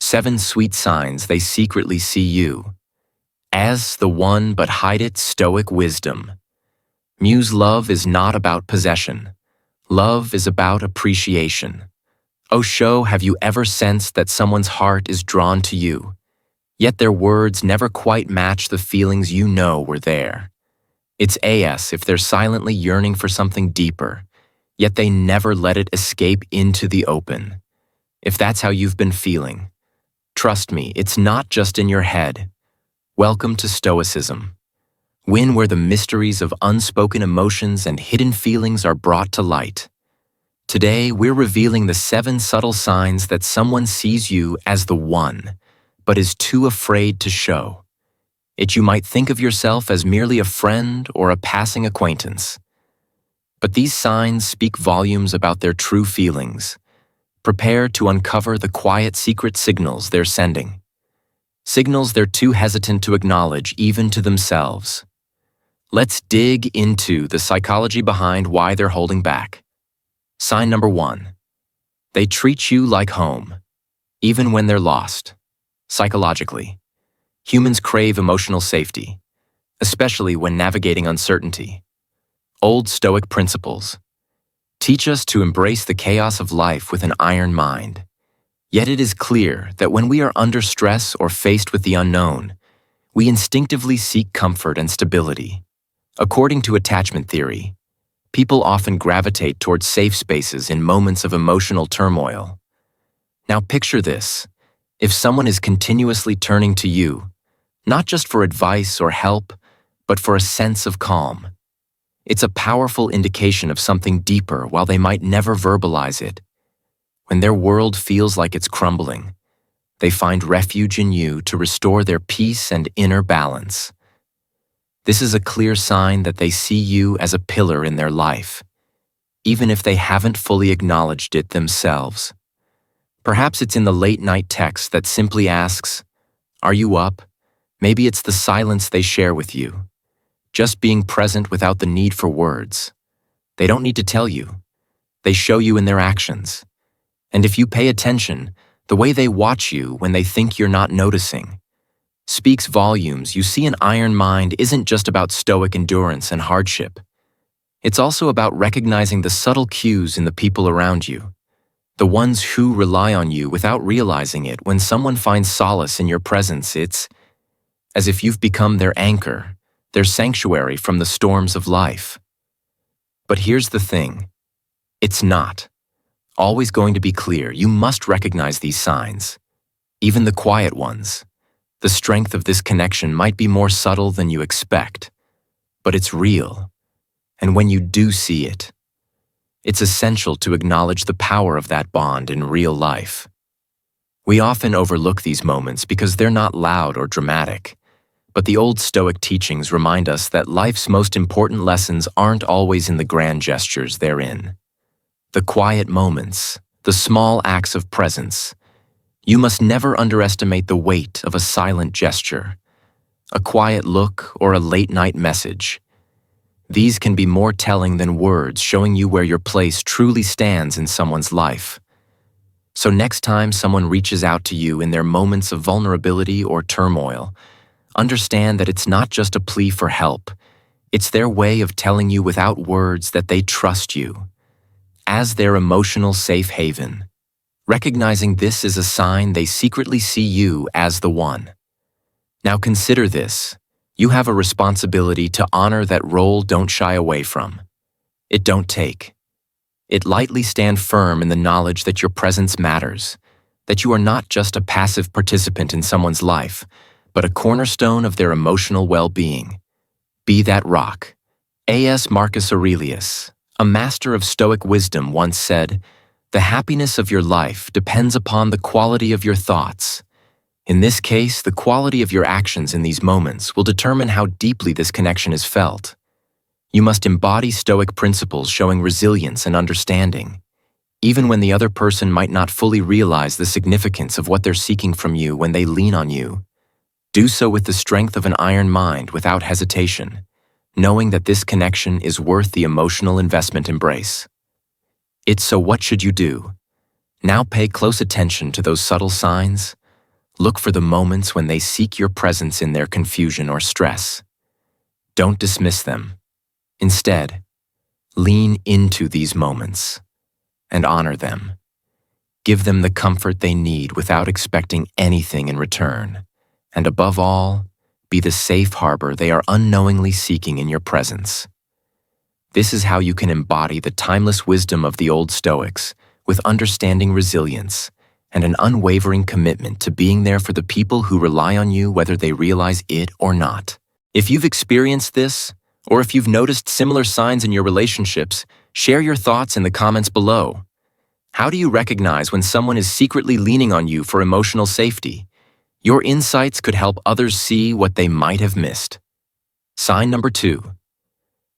7 sweet signs they secretly see you. As the one but hide it, Stoic wisdom. Muse love is not about possession. Love is about appreciation. Oh, have you ever sensed that someone's heart is drawn to you, yet their words never quite match the feelings you know were there? It's as if they're silently yearning for something deeper, yet they never let it escape into the open. If that's how you've been feeling, trust me, it's not just in your head. Welcome to Stoicism. Where the mysteries of unspoken emotions and hidden feelings are brought to light. Today, we're revealing the 7 subtle signs that someone sees you as the one, but is too afraid to show. You might think of yourself as merely a friend or a passing acquaintance. But these signs speak volumes about their true feelings. Prepare to uncover the quiet secret signals they're sending. Signals they're too hesitant to acknowledge even to themselves. Let's dig into the psychology behind why they're holding back. Sign number 1. They treat you like home, even when they're lost. Psychologically, humans crave emotional safety, especially when navigating uncertainty. Old Stoic principles teach us to embrace the chaos of life with an iron mind. Yet it is clear that when we are under stress or faced with the unknown, we instinctively seek comfort and stability. According to attachment theory, people often gravitate towards safe spaces in moments of emotional turmoil. Now picture this. If someone is continuously turning to you, not just for advice or help, but for a sense of calm, it's a powerful indication of something deeper while they might never verbalize it. When their world feels like it's crumbling, they find refuge in you to restore their peace and inner balance. This is a clear sign that they see you as a pillar in their life, even if they haven't fully acknowledged it themselves. Perhaps it's in the late-night text that simply asks, "Are you up?" Maybe it's the silence they share with you, just being present without the need for words. They don't need to tell you. They show you in their actions. And if you pay attention, the way they watch you when they think you're not noticing speaks volumes. You see, an iron mind isn't just about stoic endurance and hardship. It's also about recognizing the subtle cues in the people around you, the ones who rely on you without realizing it. When someone finds solace in your presence, it's as if you've become their anchor, their sanctuary from the storms of life. But here's the thing. It's not always going to be clear. You must recognize these signs, even the quiet ones. The strength of this connection might be more subtle than you expect, but it's real. And when you do see it, it's essential to acknowledge the power of that bond in real life. We often overlook these moments because they're not loud or dramatic, but the old Stoic teachings remind us that life's most important lessons aren't always in the grand gestures they're in. The quiet moments, the small acts of presence. You must never underestimate the weight of a silent gesture, a quiet look, or a late-night message. These can be more telling than words, showing you where your place truly stands in someone's life. So next time someone reaches out to you in their moments of vulnerability or turmoil, understand that it's not just a plea for help. It's their way of telling you without words that they trust you as their emotional safe haven. Recognizing this is a sign they secretly see you as the one. Now consider this. You have a responsibility to honor that role. Don't shy away from it. Don't take it lightly. Stand firm in the knowledge that your presence matters, that you are not just a passive participant in someone's life, but a cornerstone of their emotional well-being. Be that rock. A.S. Marcus Aurelius, a master of Stoic wisdom, once said, "The happiness of your life depends upon the quality of your thoughts." In this case, the quality of your actions in these moments will determine how deeply this connection is felt. You must embody Stoic principles, showing resilience and understanding, even when the other person might not fully realize the significance of what they're seeking from you. When they lean on you, do so with the strength of an iron mind, without hesitation, knowing that this connection is worth the emotional investment. Embrace it. So what should you do? Now pay close attention to those subtle signs. Look for the moments when they seek your presence in their confusion or stress. Don't dismiss them. Instead, lean into these moments and honor them. Give them the comfort they need without expecting anything in return. And above all, be the safe harbor they are unknowingly seeking in your presence. This is how you can embody the timeless wisdom of the old Stoics with understanding resilience and an unwavering commitment to being there for the people who rely on you whether they realize it or not. If you've experienced this, or if you've noticed similar signs in your relationships, share your thoughts in the comments below. How do you recognize when someone is secretly leaning on you for emotional safety? Your insights could help others see what they might have missed. Sign number 2.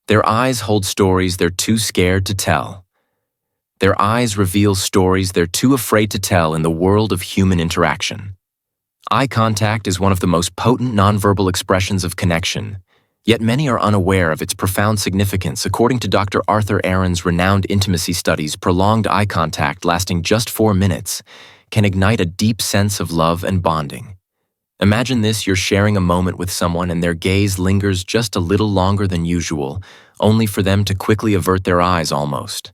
Their eyes hold stories they're too scared to tell. Their eyes reveal stories they're too afraid to tell in the world of human interaction. Eye contact is one of the most potent nonverbal expressions of connection, yet many are unaware of its profound significance. According to Dr. Arthur Aaron's renowned intimacy studies, prolonged eye contact lasting just 4 minutes can ignite a deep sense of love and bonding. Imagine this: you're sharing a moment with someone and their gaze lingers just a little longer than usual, only for them to quickly avert their eyes almost,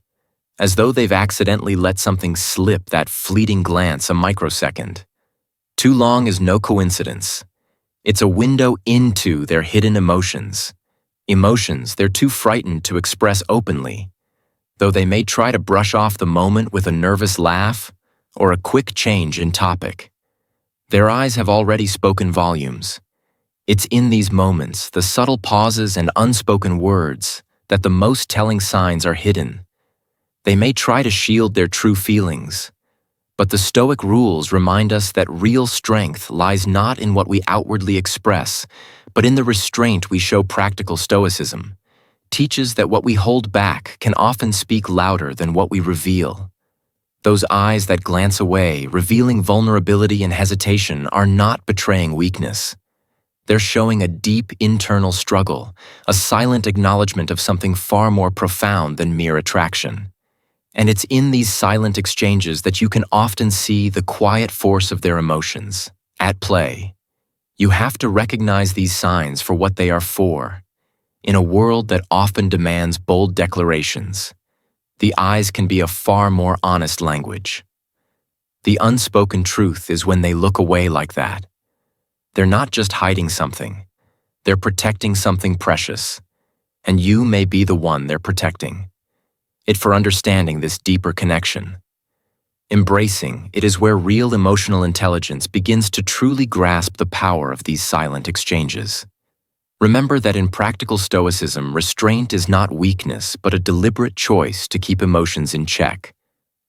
as though they've accidentally let something slip. That fleeting glance, a microsecond. Too long is no coincidence. It's a window into their hidden emotions. Emotions they're too frightened to express openly, though they may try to brush off the moment with a nervous laugh or a quick change in topic. Their eyes have already spoken volumes. It's in these moments, the subtle pauses and unspoken words, that the most telling signs are hidden. They may try to shield their true feelings, but the Stoic rules remind us that real strength lies not in what we outwardly express, but in the restraint we show. Practical Stoicism teaches that what we hold back can often speak louder than what we reveal. Those eyes that glance away, revealing vulnerability and hesitation, are not betraying weakness. They're showing a deep internal struggle, a silent acknowledgement of something far more profound than mere attraction. And it's in these silent exchanges that you can often see the quiet force of their emotions at play. You have to recognize these signs for what they are for. In a world that often demands bold declarations, the eyes can be a far more honest language. The unspoken truth is when they look away like that. They're not just hiding something, they're protecting something precious, and you may be the one they're protecting. It for understanding this deeper connection. Embracing it is where real emotional intelligence begins to truly grasp the power of these silent exchanges. Remember that in practical Stoicism, restraint is not weakness, but a deliberate choice to keep emotions in check,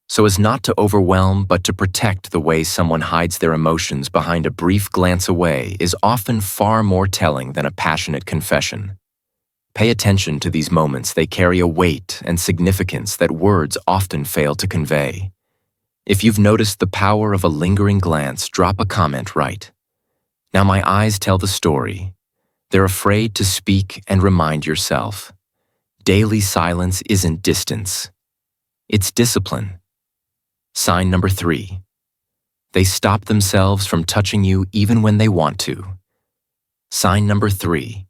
so as not to overwhelm but to protect. The way someone hides their emotions behind a brief glance away is often far more telling than a passionate confession. Pay attention to these moments. They carry a weight and significance that words often fail to convey. If you've noticed the power of a lingering glance, drop a comment right now. My eyes tell the story. They're afraid to speak, and remind yourself. Daily silence isn't distance. It's discipline. Sign number 3. They stop themselves from touching you even when they want to. Sign number 3.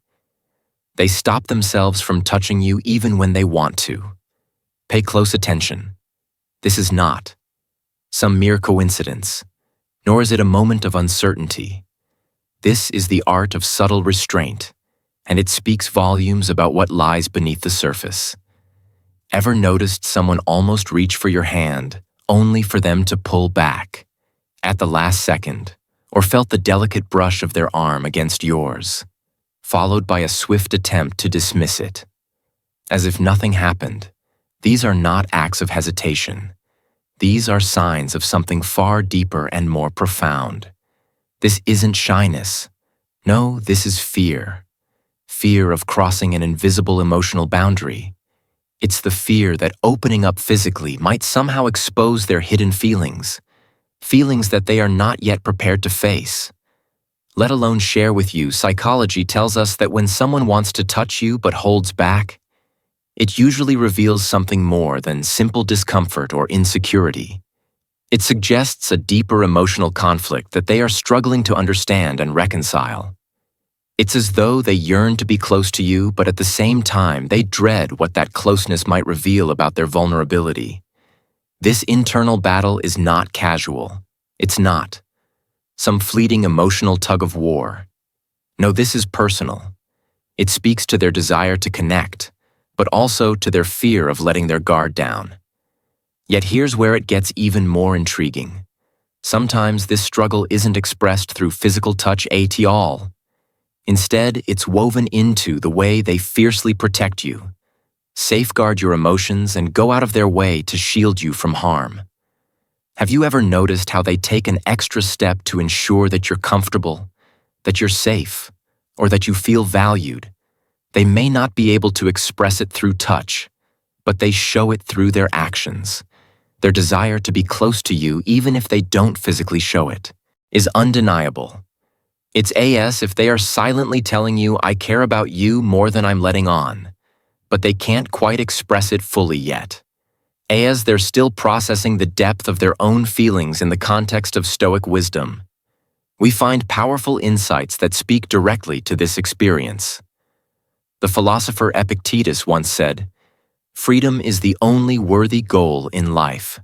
They stop themselves from touching you even when they want to. Pay close attention. This is not some mere coincidence, nor is it a moment of uncertainty. This is the art of subtle restraint, and it speaks volumes about what lies beneath the surface. Ever noticed someone almost reach for your hand, only for them to pull back at the last second, or felt the delicate brush of their arm against yours, followed by a swift attempt to dismiss it, as if nothing happened? These are not acts of hesitation. These are signs of something far deeper and more profound. This isn't shyness. No, this is fear. Fear of crossing an invisible emotional boundary. It's the fear that opening up physically might somehow expose their hidden feelings, feelings that they are not yet prepared to face, let alone share with you. Psychology tells us that when someone wants to touch you but holds back, it usually reveals something more than simple discomfort or insecurity. It suggests a deeper emotional conflict that they are struggling to understand and reconcile. It's as though they yearn to be close to you, but at the same time, they dread what that closeness might reveal about their vulnerability. This internal battle is not casual. It's not some fleeting emotional tug of war. No, this is personal. It speaks to their desire to connect, but also to their fear of letting their guard down. Yet here's where it gets even more intriguing. Sometimes this struggle isn't expressed through physical touch at all. Instead, it's woven into the way they fiercely protect you, safeguard your emotions, and go out of their way to shield you from harm. Have you ever noticed how they take an extra step to ensure that you're comfortable, that you're safe, or that you feel valued? They may not be able to express it through touch, but they show it through their actions. Their desire to be close to you, even if they don't physically show it, is undeniable. It's as if they are silently telling you, "I care about you more than I'm letting on," but they can't quite express it fully yet. As they're still processing the depth of their own feelings in the context of Stoic wisdom. We find powerful insights that speak directly to this experience. The philosopher Epictetus once said, "Freedom is the only worthy goal in life.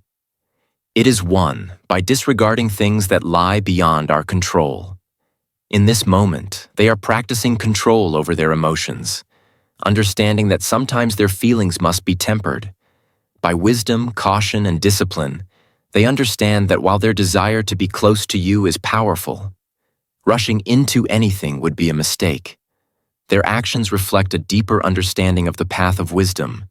It is won by disregarding things that lie beyond our control." In this moment, they are practicing control over their emotions, understanding that sometimes their feelings must be tempered. By wisdom, caution, and discipline, they understand that while their desire to be close to you is powerful, rushing into anything would be a mistake. Their actions reflect a deeper understanding of the path of wisdom.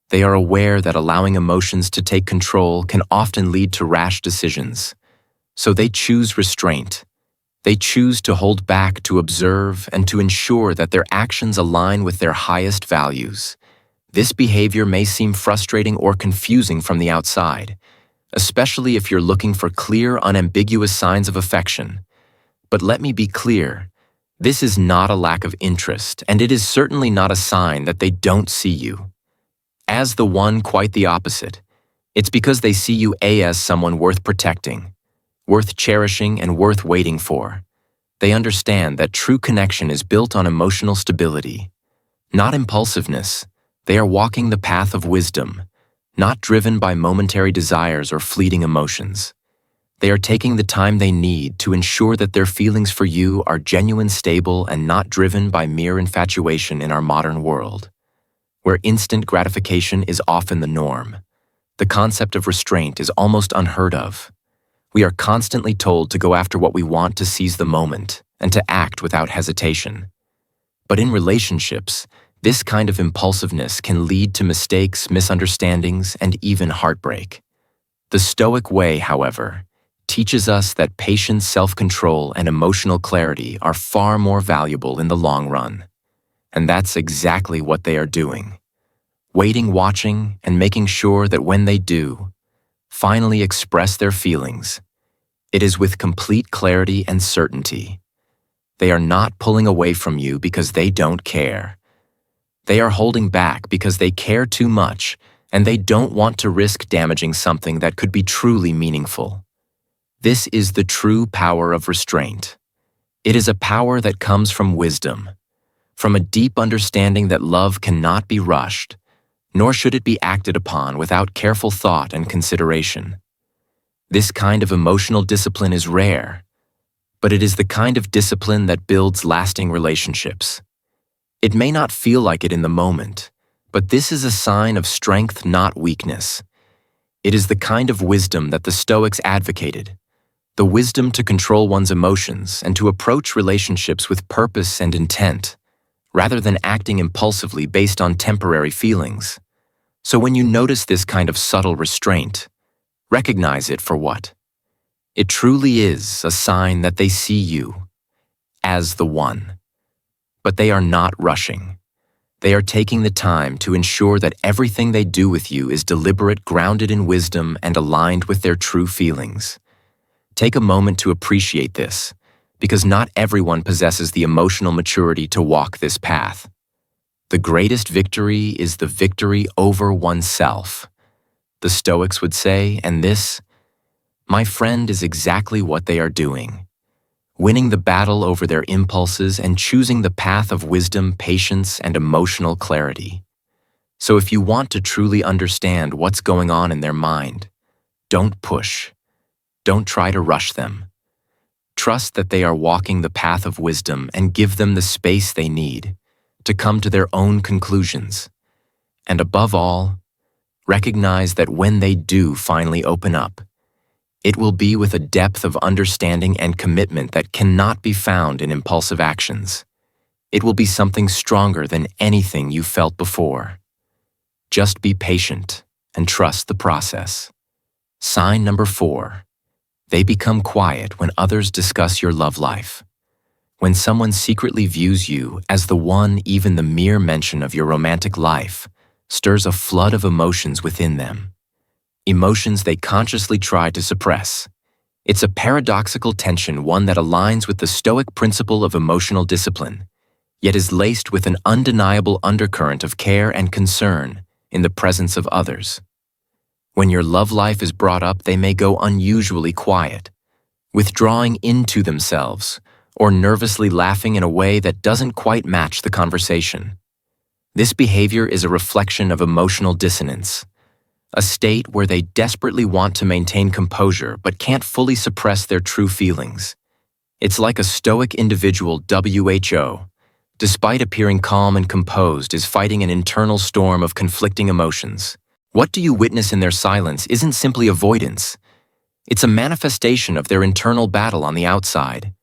They are aware that allowing emotions to take control can often lead to rash decisions. So they choose restraint. They choose to hold back, to observe, and to ensure that their actions align with their highest values. This behavior may seem frustrating or confusing from the outside, especially if you're looking for clear, unambiguous signs of affection. But let me be clear, this is not a lack of interest, and it is certainly not a sign that they don't see you. As the one, quite the opposite. It's because they see you as someone worth protecting, worth cherishing, and worth waiting for. They understand that true connection is built on emotional stability, not impulsiveness. They are walking the path of wisdom, not driven by momentary desires or fleeting emotions. They are taking the time they need to ensure that their feelings for you are genuine, stable, and not driven by mere infatuation in our modern world, where instant gratification is often the norm. The concept of restraint is almost unheard of. We are constantly told to go after what we want, to seize the moment, and to act without hesitation. But in relationships, this kind of impulsiveness can lead to mistakes, misunderstandings, and even heartbreak. The Stoic way, however, teaches us that patience, self-control, and emotional clarity are far more valuable in the long run. And that's exactly what they are doing. Waiting, watching, and making sure that when they do finally express their feelings, it is with complete clarity and certainty. They are not pulling away from you because they don't care. They are holding back because they care too much, and they don't want to risk damaging something that could be truly meaningful. This is the true power of restraint. It is a power that comes from wisdom, from a deep understanding that love cannot be rushed, nor should it be acted upon without careful thought and consideration. This kind of emotional discipline is rare, but it is the kind of discipline that builds lasting relationships. It may not feel like it in the moment, but this is a sign of strength, not weakness. It is the kind of wisdom that the Stoics advocated, the wisdom to control one's emotions and to approach relationships with purpose and intent, rather than acting impulsively based on temporary feelings. So when you notice this kind of subtle restraint, recognize it for what it truly is: a sign that they see you as the one. But they are not rushing. They are taking the time to ensure that everything they do with you is deliberate, grounded in wisdom, and aligned with their true feelings. Take a moment to appreciate this, because not everyone possesses the emotional maturity to walk this path. The greatest victory is the victory over oneself, the Stoics would say, and this My friend is exactly what they are doing, winning the battle over their impulses and choosing the path of wisdom, patience, and emotional clarity. So if you want to truly understand what's going on in their mind, don't push. Don't try to rush them. Trust that they are walking the path of wisdom and give them the space they need to come to their own conclusions. And above all, recognize that when they do finally open up, it will be with a depth of understanding and commitment that cannot be found in impulsive actions. It will be something stronger than anything you felt before. Just be patient and trust the process. Sign number 4. They become quiet when others discuss your love life. When someone secretly views you as the one, even the mere mention of your romantic life stirs a flood of emotions within them. Emotions they consciously try to suppress. It's a paradoxical tension, one that aligns with the Stoic principle of emotional discipline, yet is laced with an undeniable undercurrent of care and concern in the presence of others. When your love life is brought up, they may go unusually quiet, withdrawing into themselves, or nervously laughing in a way that doesn't quite match the conversation. This behavior is a reflection of emotional dissonance, a state where they desperately want to maintain composure but can't fully suppress their true feelings. It's like a stoic individual who, despite appearing calm and composed, is fighting an internal storm of conflicting emotions. What do you witness in their silence isn't simply avoidance. It's a manifestation of their internal battle on the outside.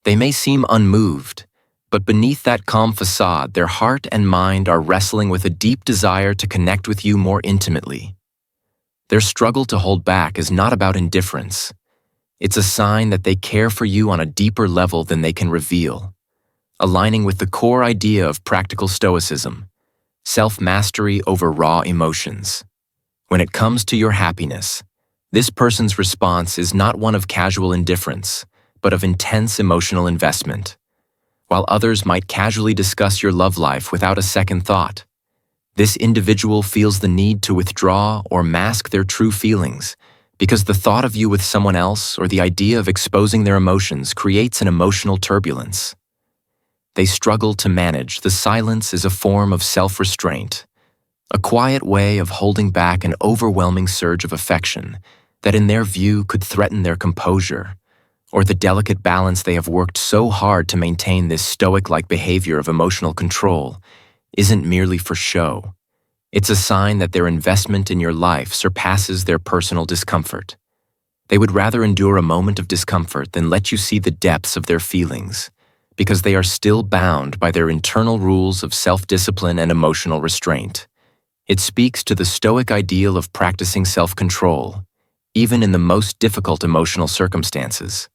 They may seem unmoved, but beneath that calm facade, their heart and mind are wrestling with a deep desire to connect with you more intimately. Their struggle to hold back is not about indifference. It's a sign that they care for you on a deeper level than they can reveal, aligning with the core idea of practical stoicism, self-mastery over raw emotions. When it comes to your happiness, this person's response is not one of casual indifference, but of intense emotional investment. While others might casually discuss your love life without a second thought, this individual feels the need to withdraw or mask their true feelings because the thought of you with someone else or the idea of exposing their emotions creates an emotional turbulence. They struggle to manage. The silence is a form of self-restraint, a quiet way of holding back an overwhelming surge of affection that in their view could threaten their composure or the delicate balance they have worked so hard to maintain. This stoic-like behavior of emotional control isn't merely for show. It's a sign that their investment in your life surpasses their personal discomfort. They would rather endure a moment of discomfort than let you see the depths of their feelings, because they are still bound by their internal rules of self-discipline and emotional restraint. It speaks to the Stoic ideal of practicing self-control, even in the most difficult emotional circumstances.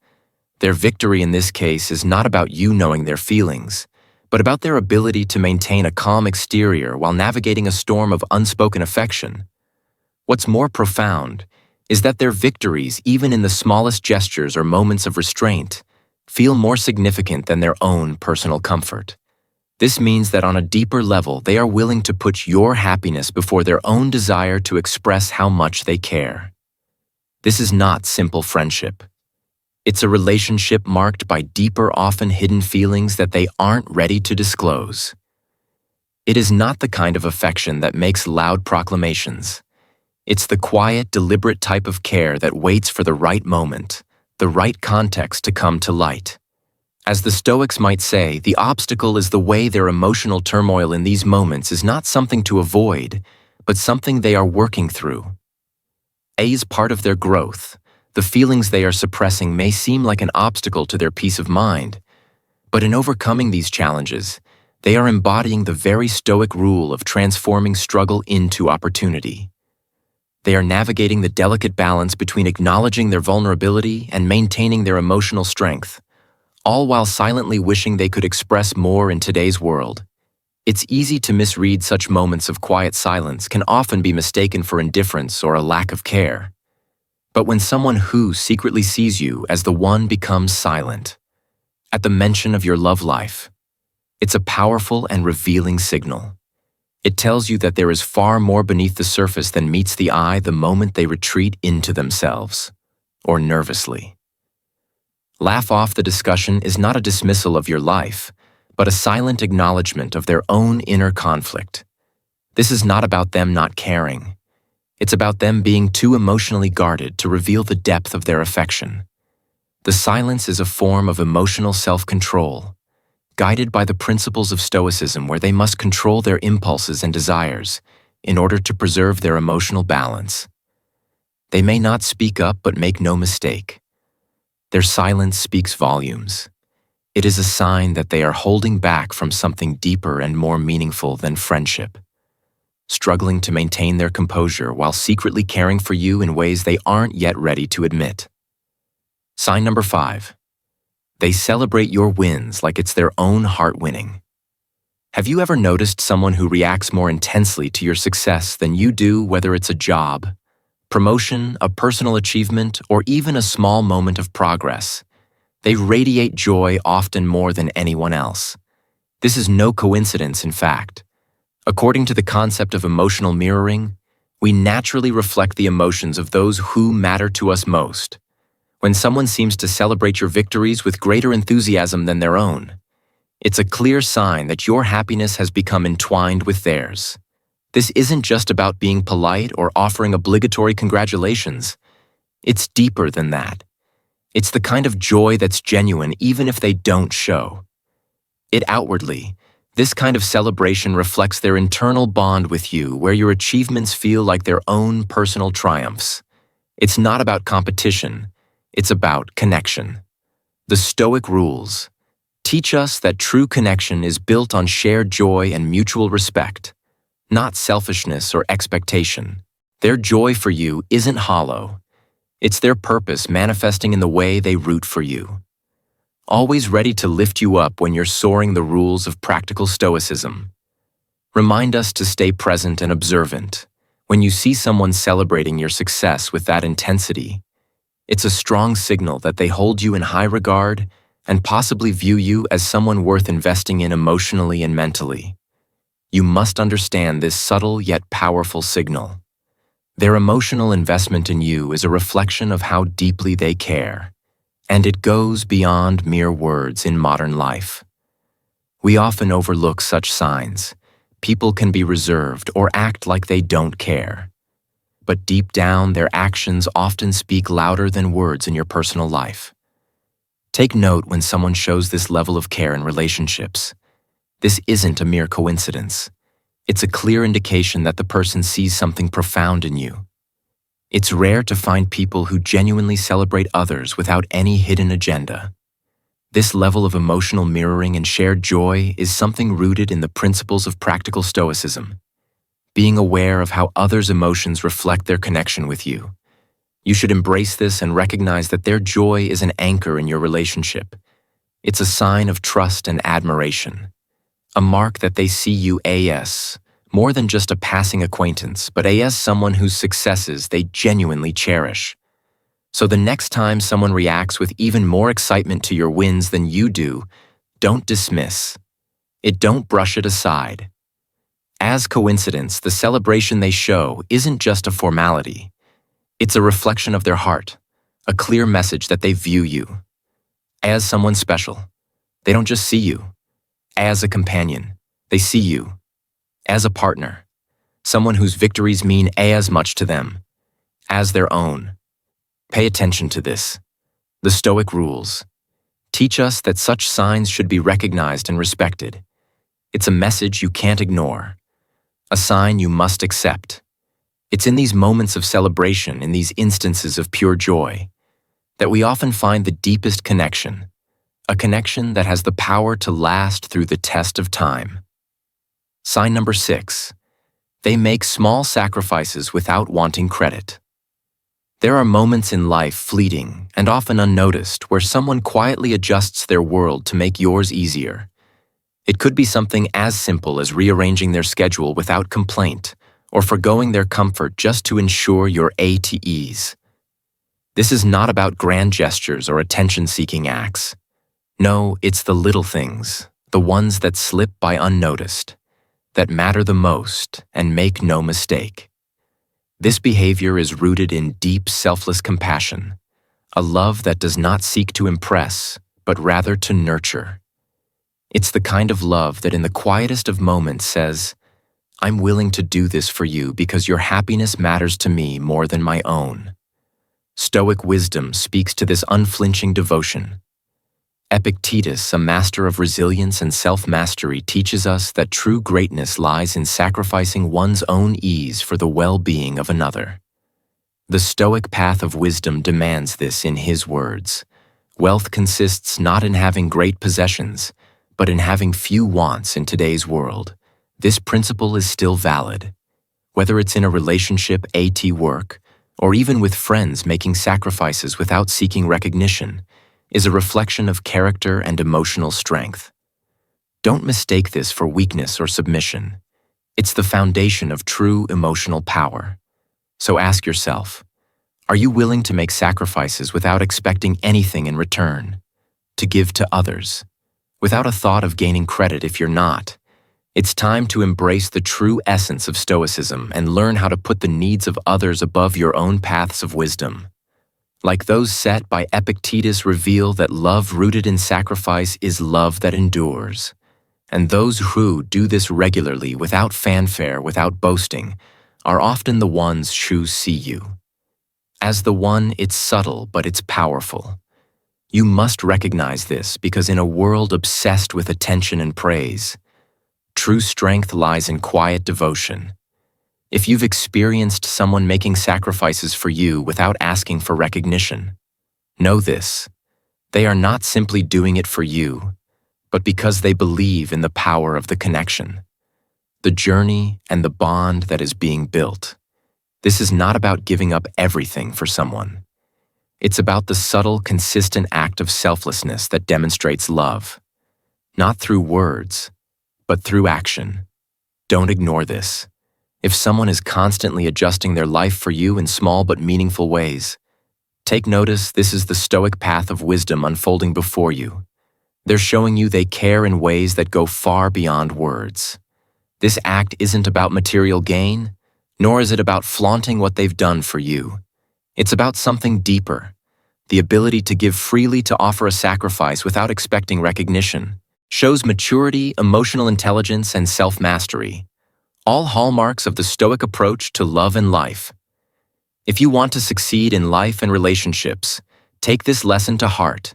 Their victory in this case is not about you knowing their feelings, but about their ability to maintain a calm exterior while navigating a storm of unspoken affection. What's more profound is that their victories, even in the smallest gestures or moments of restraint, feel more significant than their own personal comfort. This means that on a deeper level, they are willing to put your happiness before their own desire to express how much they care. This is not simple friendship. It's a relationship marked by deeper, often hidden feelings that they aren't ready to disclose. It is not the kind of affection that makes loud proclamations. It's the quiet, deliberate type of care that waits for the right moment, the right context to come to light. As the Stoics might say, the obstacle is the way. Their emotional turmoil in these moments is not something to avoid, but something they are working through. As part of their growth, the feelings they are suppressing may seem like an obstacle to their peace of mind, but in overcoming these challenges, they are embodying the very Stoic rule of transforming struggle into opportunity. They are navigating the delicate balance between acknowledging their vulnerability and maintaining their emotional strength, all while silently wishing they could express more in today's world. It's easy to misread such moments of quiet silence can often be mistaken for indifference or a lack of care. But when someone who secretly sees you as the one becomes silent at the mention of your love life, it's a powerful and revealing signal. It tells you that there is far more beneath the surface than meets the eye the moment they retreat into themselves. or nervously. Laugh off the discussion is not a dismissal of your life, but a silent acknowledgement of their own inner conflict. This is not about them not caring. It's about them being too emotionally guarded to reveal the depth of their affection. The silence is a form of emotional self-control, guided by the principles of Stoicism, where they must control their impulses and desires in order to preserve their emotional balance. They may not speak up, but make no mistake. Their silence speaks volumes. It is a sign that they are holding back from something deeper and more meaningful than friendship, struggling to maintain their composure while secretly caring for you in ways they aren't yet ready to admit. Sign number 5. They celebrate your wins like it's their own heart winning. Have you ever noticed someone who reacts more intensely to your success than you do, whether it's a job, promotion, a personal achievement, or even a small moment of progress? They radiate joy often more than anyone else. This is no coincidence, in fact. According to the concept of emotional mirroring, we naturally reflect the emotions of those who matter to us most. When someone seems to celebrate your victories with greater enthusiasm than their own, it's a clear sign that your happiness has become entwined with theirs. This isn't just about being polite or offering obligatory congratulations. It's deeper than that. It's the kind of joy that's genuine even if they don't show it outwardly. This kind of celebration reflects their internal bond with you, where your achievements feel like their own personal triumphs. It's not about competition. It's about connection. The Stoic rules teach us that true connection is built on shared joy and mutual respect, not selfishness or expectation. Their joy for you isn't hollow. It's their purpose manifesting in the way they root for you. Always ready to lift you up when you're soaring the rules of practical Stoicism. Remind us to stay present and observant. When you see someone celebrating your success with that intensity, it's a strong signal that they hold you in high regard and possibly view you as someone worth investing in emotionally and mentally. You must understand this subtle yet powerful signal. Their emotional investment in you is a reflection of how deeply they care, and it goes beyond mere words in modern life. We often overlook such signs. People can be reserved or act like they don't care. But deep down, their actions often speak louder than words in your personal life. Take note when someone shows this level of care in relationships. This isn't a mere coincidence. It's a clear indication that the person sees something profound in you. It's rare to find people who genuinely celebrate others without any hidden agenda. This level of emotional mirroring and shared joy is something rooted in the principles of practical Stoicism. Being aware of how others' emotions reflect their connection with you. You should embrace this and recognize that their joy is an anchor in your relationship. It's a sign of trust and admiration. A mark that they see you as more than just a passing acquaintance, but as someone whose successes they genuinely cherish. So the next time someone reacts with even more excitement to your wins than you do, don't dismiss it, don't brush it aside. As coincidence, the celebration they show isn't just a formality. It's a reflection of their heart, a clear message that they view you as someone special. They don't just see you as a companion. They see you as a partner, someone whose victories mean as much to them as their own. Pay attention to this. The Stoic rules teach us that such signs should be recognized and respected. It's a message you can't ignore, a sign you must accept. It's in these moments of celebration, in these instances of pure joy, that we often find the deepest connection, a connection that has the power to last through the test of time. Sign number 6. They make small sacrifices without wanting credit. There are moments in life, fleeting and often unnoticed, where someone quietly adjusts their world to make yours easier. It could be something as simple as rearranging their schedule without complaint, or forgoing their comfort just to ensure you're at ease. This is not about grand gestures or attention-seeking acts. No, it's the little things, the ones that slip by unnoticed, that matter the most, and make no mistake. This behavior is rooted in deep, selfless compassion, a love that does not seek to impress, but rather to nurture. It's the kind of love that in the quietest of moments says, I'm willing to do this for you because your happiness matters to me more than my own. Stoic wisdom speaks to this unflinching devotion. Epictetus, a master of resilience and self-mastery, teaches us that true greatness lies in sacrificing one's own ease for the well-being of another. The Stoic path of wisdom demands this in his words. Wealth consists not in having great possessions, but in having few wants in today's world. This principle is still valid. Whether it's in a relationship, at work, or even with friends, making sacrifices without seeking recognition is a reflection of character and emotional strength. Don't mistake this for weakness or submission. It's the foundation of true emotional power. So ask yourself, are you willing to make sacrifices without expecting anything in return? To give to others, without a thought of gaining credit if you're not? It's time to embrace the true essence of Stoicism and learn how to put the needs of others above your own paths of wisdom. Like those set by Epictetus, reveal that love rooted in sacrifice is love that endures. And those who do this regularly, without fanfare, without boasting, are often the ones who see you. As the one, it's subtle, but it's powerful. You must recognize this because in a world obsessed with attention and praise, true strength lies in quiet devotion. If you've experienced someone making sacrifices for you without asking for recognition, know this: they are not simply doing it for you, but because they believe in the power of the connection, the journey, and the bond that is being built. This is not about giving up everything for someone. It's about the subtle, consistent act of selflessness that demonstrates love, not through words, but through action. Don't ignore this. If someone is constantly adjusting their life for you in small but meaningful ways, take notice. This is the Stoic path of wisdom unfolding before you. They're showing you they care in ways that go far beyond words. This act isn't about material gain, nor is it about flaunting what they've done for you. It's about something deeper: the ability to give freely, to offer a sacrifice without expecting recognition. Shows maturity, emotional intelligence, and self-mastery, all hallmarks of the Stoic approach to love and life. If you want to succeed in life and relationships, take this lesson to heart.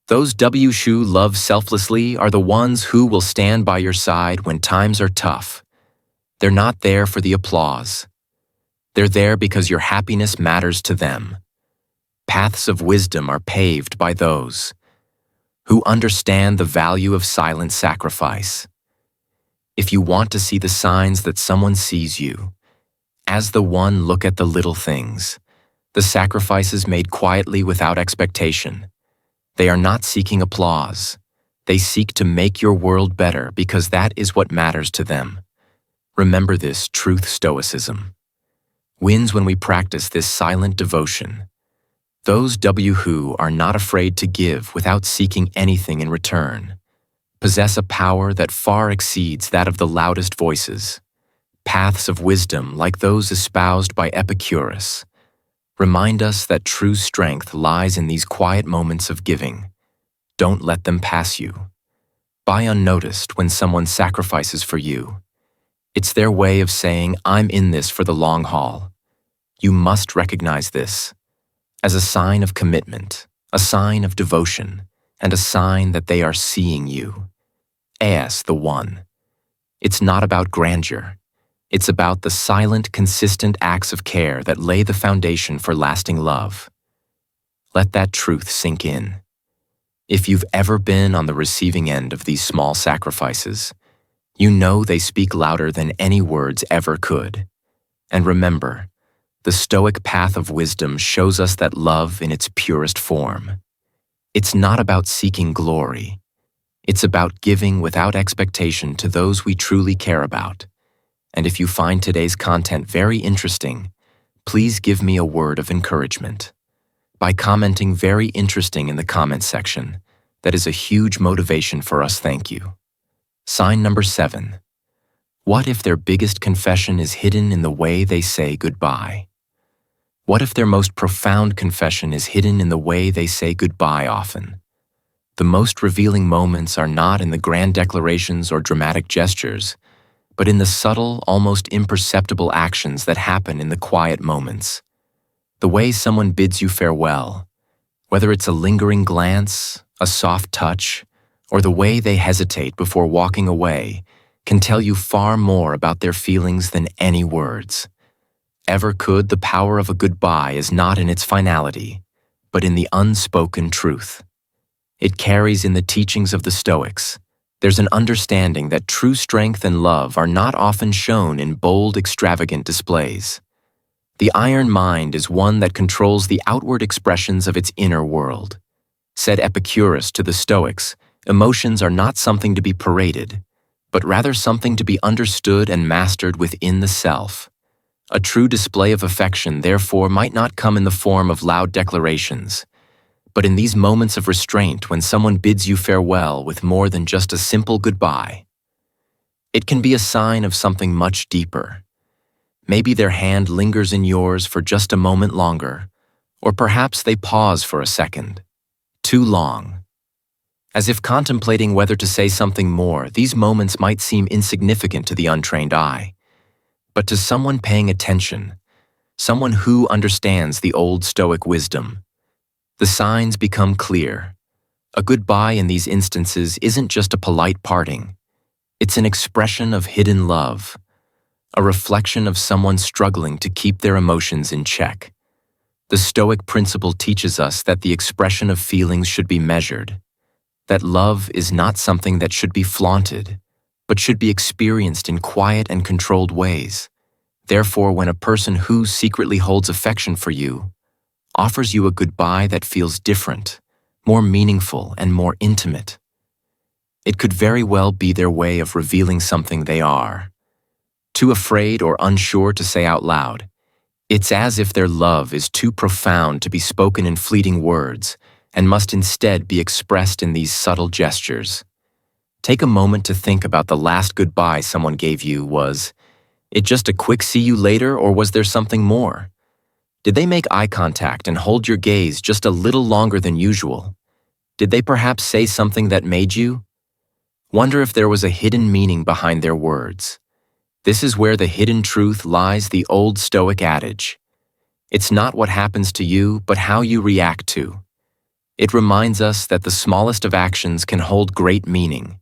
Those who love selflessly are the ones who will stand by your side when times are tough. They're not there for the applause. They're there because your happiness matters to them. Paths of wisdom are paved by those who understand the value of silent sacrifice. If you want to see the signs that someone sees you as the one, look at the little things, the sacrifices made quietly without expectation. They are not seeking applause. They seek to make your world better because that is what matters to them. Remember this truth: Stoicism wins when we practice this silent devotion. Those who are not afraid to give without seeking anything in return possess a power that far exceeds that of the loudest voices. Paths of wisdom, like those espoused by Epicurus, remind us that true strength lies in these quiet moments of giving. Don't let them pass you by unnoticed when someone sacrifices for you. It's their way of saying, I'm in this for the long haul. You must recognize this as a sign of commitment, a sign of devotion, and a sign that they are seeing you as the one. It's not about grandeur. It's about the silent, consistent acts of care that lay the foundation for lasting love. Let that truth sink in. If you've ever been on the receiving end of these small sacrifices, you know they speak louder than any words ever could. And remember, the Stoic path of wisdom shows us that love in its purest form. It's not about seeking glory. It's about giving without expectation to those we truly care about. And if you find today's content very interesting, please give me a word of encouragement by commenting "very interesting" in the comment section. That is a huge motivation for us. Thank you. Sign number 7. What if their biggest confession is hidden in the way they say goodbye? What if their most profound confession is hidden in the way they say goodbye often? The most revealing moments are not in the grand declarations or dramatic gestures, but in the subtle, almost imperceptible actions that happen in the quiet moments. The way someone bids you farewell, whether it's a lingering glance, a soft touch, or the way they hesitate before walking away, can tell you far more about their feelings than any words. Ever could, the power of a goodbye is not in its finality, but in the unspoken truth. It carries in the teachings of the Stoics. There's an understanding that true strength and love are not often shown in bold, extravagant displays. The iron mind is one that controls the outward expressions of its inner world. Said Epicurus to the Stoics, emotions are not something to be paraded, but rather something to be understood and mastered within the self. A true display of affection, therefore, might not come in the form of loud declarations, but in these moments of restraint when someone bids you farewell with more than just a simple goodbye. It can be a sign of something much deeper. Maybe their hand lingers in yours for just a moment longer, or perhaps they pause for a second. Too long. As if contemplating whether to say something more, these moments might seem insignificant to the untrained eye. But to someone paying attention, someone who understands the old Stoic wisdom, the signs become clear. A goodbye in these instances isn't just a polite parting. It's an expression of hidden love, a reflection of someone struggling to keep their emotions in check. The Stoic principle teaches us that the expression of feelings should be measured, that love is not something that should be flaunted, but should be experienced in quiet and controlled ways. Therefore, when a person who secretly holds affection for you offers you a goodbye that feels different, more meaningful, and more intimate, it could very well be their way of revealing something they are too afraid or unsure to say out loud. It's as if their love is too profound to be spoken in fleeting words and must instead be expressed in these subtle gestures. Take a moment to think about the last goodbye someone gave you. Was it just a quick see you later, or was there something more? Did they make eye contact and hold your gaze just a little longer than usual? Did they perhaps say something that made you wonder if there was a hidden meaning behind their words? This is where the hidden truth lies, the old Stoic adage. It's not what happens to you, but how you react to. It reminds us that the smallest of actions can hold great meaning.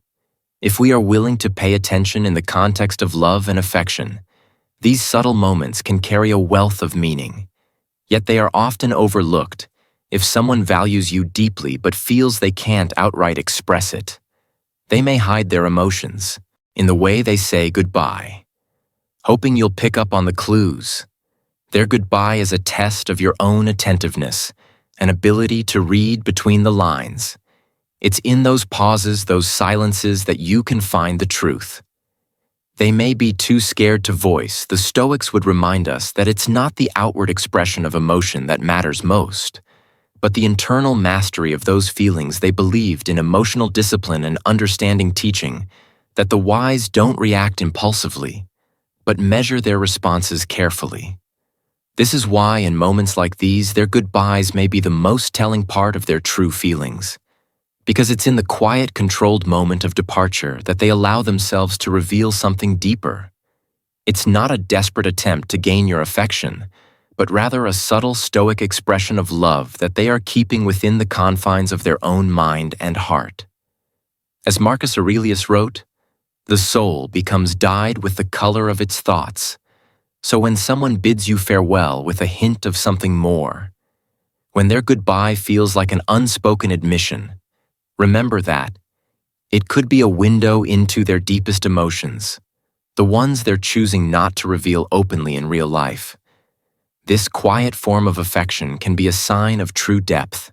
If we are willing to pay attention in the context of love and affection, these subtle moments can carry a wealth of meaning. Yet they are often overlooked. If someone values you deeply but feels they can't outright express it, they may hide their emotions in the way they say goodbye, hoping you'll pick up on the clues. Their goodbye is a test of your own attentiveness, an ability to read between the lines. It's in those pauses, those silences, that you can find the truth. They may be too scared to voice. The Stoics would remind us that it's not the outward expression of emotion that matters most, but the internal mastery of those feelings. They believed in emotional discipline and understanding, teaching that the wise don't react impulsively, but measure their responses carefully. This is why, in moments like these, their goodbyes may be the most telling part of their true feelings, because it's in the quiet, controlled moment of departure that they allow themselves to reveal something deeper. It's not a desperate attempt to gain your affection, but rather a subtle Stoic expression of love that they are keeping within the confines of their own mind and heart. As Marcus Aurelius wrote, "The soul becomes dyed with the color of its thoughts." So when someone bids you farewell with a hint of something more, when their goodbye feels like an unspoken admission, remember that it could be a window into their deepest emotions, the ones they're choosing not to reveal openly in real life. This quiet form of affection can be a sign of true depth.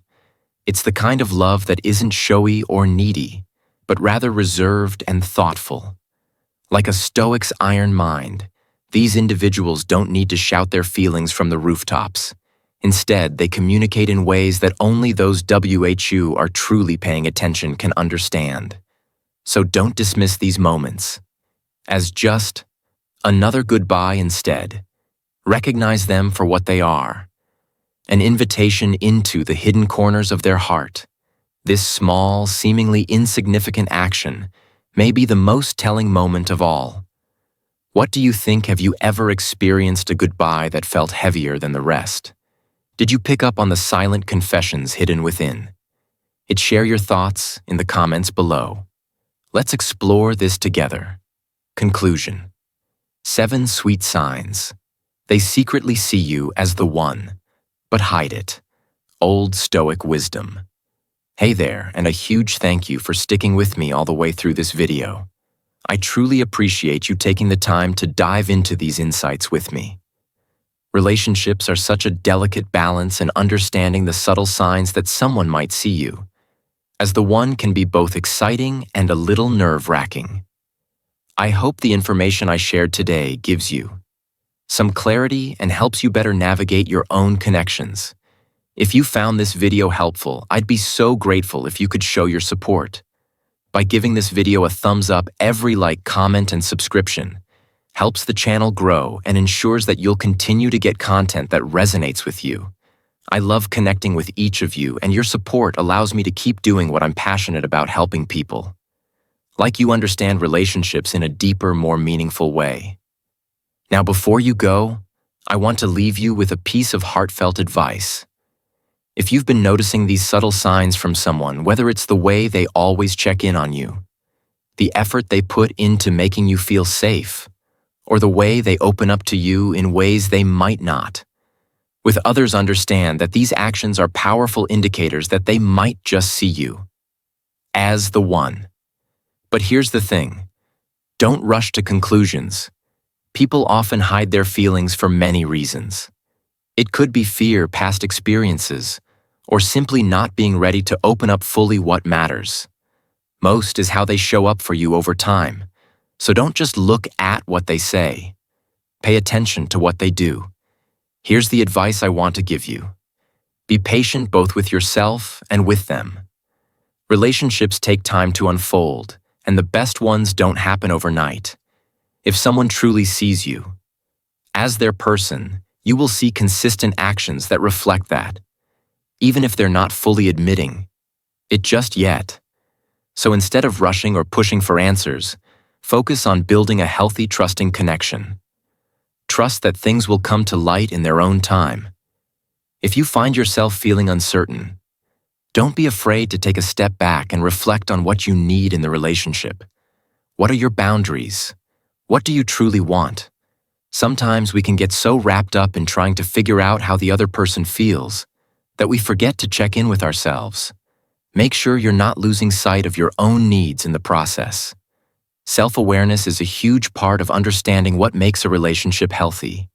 It's the kind of love that isn't showy or needy, but rather reserved and thoughtful. Like a Stoic's iron mind, these individuals don't need to shout their feelings from the rooftops. Instead, they communicate in ways that only those who are truly paying attention can understand. So don't dismiss these moments as just another goodbye. Instead, recognize them for what they are, an invitation into the hidden corners of their heart. This small, seemingly insignificant action may be the most telling moment of all. What do you think? Have you ever experienced a goodbye that felt heavier than the rest? Did you pick up on the silent confessions hidden within? Share your thoughts in the comments below. Let's explore this together. Conclusion. 7 sweet signs. They secretly see you as the one, but hide it. Old Stoic wisdom. Hey there, and a huge thank you for sticking with me all the way through this video. I truly appreciate you taking the time to dive into these insights with me. Relationships are such a delicate balance, and understanding the subtle signs that someone might see you as the one can be both exciting and a little nerve-wracking. I hope the information I shared today gives you some clarity and helps you better navigate your own connections. If you found this video helpful, I'd be so grateful if you could show your support by giving this video a thumbs up. Every like, comment, and subscription helps the channel grow and ensures that you'll continue to get content that resonates with you. I love connecting with each of you, and your support allows me to keep doing what I'm passionate about, helping people like you understand relationships in a deeper, more meaningful way. Now, before you go, I want to leave you with a piece of heartfelt advice. If you've been noticing these subtle signs from someone, whether it's the way they always check in on you, the effort they put into making you feel safe, or the way they open up to you in ways they might not, with others, understand that these actions are powerful indicators that they might just see you as the one. But here's the thing. Don't rush to conclusions. People often hide their feelings for many reasons. It could be fear, past experiences, or simply not being ready to open up fully. What matters most is how they show up for you over time. So don't just look at what they say. Pay attention to what they do. Here's the advice I want to give you. Be patient both with yourself and with them. Relationships take time to unfold, and the best ones don't happen overnight. If someone truly sees you as their person, you will see consistent actions that reflect that, even if they're not fully admitting it just yet. So instead of rushing or pushing for answers, focus on building a healthy, trusting connection. Trust that things will come to light in their own time. If you find yourself feeling uncertain, don't be afraid to take a step back and reflect on what you need in the relationship. What are your boundaries? What do you truly want? Sometimes we can get so wrapped up in trying to figure out how the other person feels that we forget to check in with ourselves. Make sure you're not losing sight of your own needs in the process. Self-awareness is a huge part of understanding what makes a relationship healthy,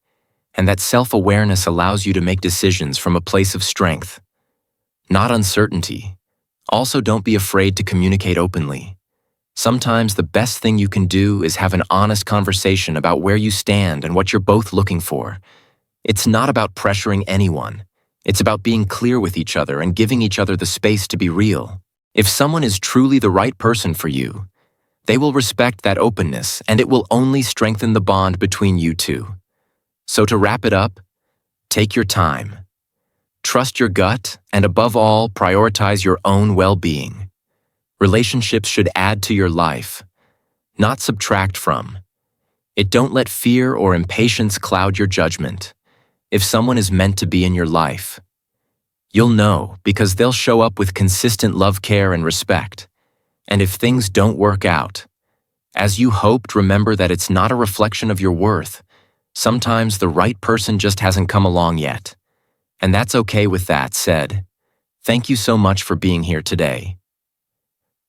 and that self-awareness allows you to make decisions from a place of strength, not uncertainty. Also, don't be afraid to communicate openly. Sometimes the best thing you can do is have an honest conversation about where you stand and what you're both looking for. It's not about pressuring anyone. It's about being clear with each other and giving each other the space to be real. If someone is truly the right person for you, they will respect that openness, and it will only strengthen the bond between you two. So to wrap it up, take your time. Trust your gut, and above all, prioritize your own well-being. Relationships should add to your life, not subtract from it. Don't let fear or impatience cloud your judgment. If someone is meant to be in your life, you'll know, because they'll show up with consistent love, care, and respect. And if things don't work out as you hoped, remember that it's not a reflection of your worth. Sometimes the right person just hasn't come along yet. And that's okay. With that said, thank you so much for being here today.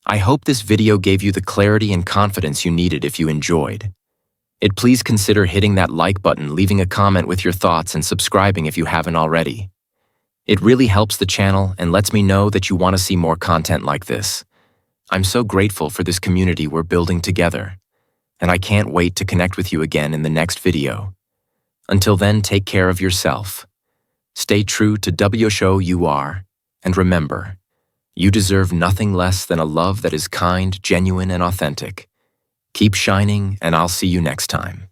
I hope this video gave you the clarity and confidence you needed. If you enjoyed it, please consider hitting that like button, leaving a comment with your thoughts, and subscribing if you haven't already. It really helps the channel and lets me know that you want to see more content like this. I'm so grateful for this community we're building together, and I can't wait to connect with you again in the next video. Until then, take care of yourself. Stay true to who you are, and remember, you deserve nothing less than a love that is kind, genuine, and authentic. Keep shining, and I'll see you next time.